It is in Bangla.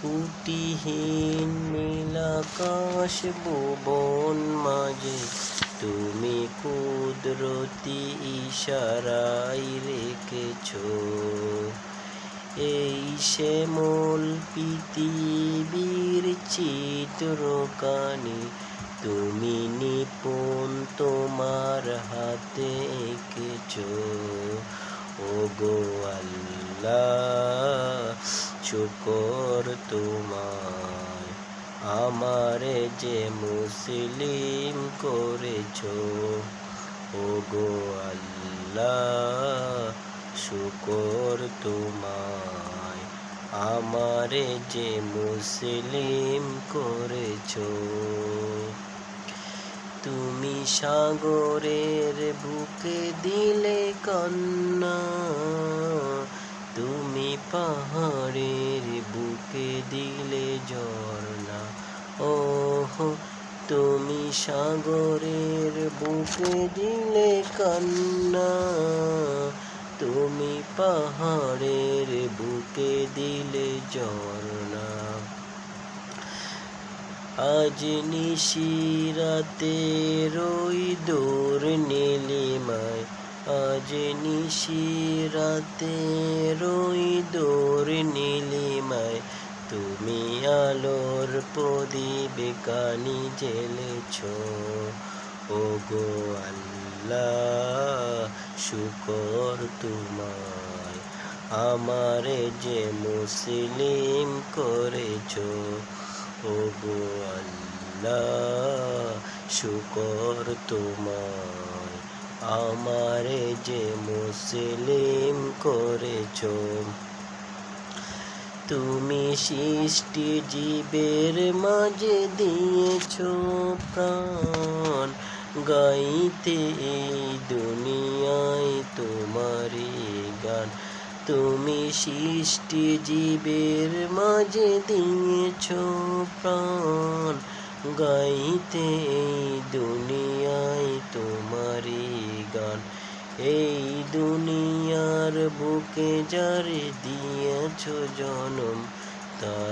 কুটিহীন নীলাকাশ ভুবন মাঝে তুমি কুদরতি ইশারায় রেখেছ এই শ্যামল পৃথিবীর চিত্রখানি তুমি নিপুণ তোমার হাতে এঁকেছ। ওগো আল্লাহ শুকর তোমায় আমারে যে মুসলিম করেছ। ওগো আল্লাহ শুকর তোমায় আমারে যে মুসলিম করেছ। তুমি সাগরের বুকে দিলে কান্না, তুমি পাহাড়ের বুকে দিলে ঝর্ণা। ওহো তুমি সাগরের বুকে দিলে কান্না, তুমি পাহাড়ের বুকে দিলে ঝর্ণা। আজ নিশিরাতে রই দূর নীলিমায়, আজ নিশিরাতে রই দূর নীলিমায়, তুমি আলোর প্রদীপ কানি জ্বেলেছ। ওগো আল্লাহ শুকর তোমায় আমারে যে মুসলিম করেছ। ওগো আল্লাহ শুকর তোমায় আমারে যে মুসলিম করেছ। তুমি সৃষ্টি জীবের মাঝে দিয়েছ প্রাণ, গাইতে এই দুনিয়ায় তোমারই গান। তুমি সৃষ্টি জীবের মাঝে দিয়েছ প্রাণ, গাইতে এই দুনিয়ায় তোমারই গান। এই দুনিয়ার বুকে যারে দিয়েছ জনম তার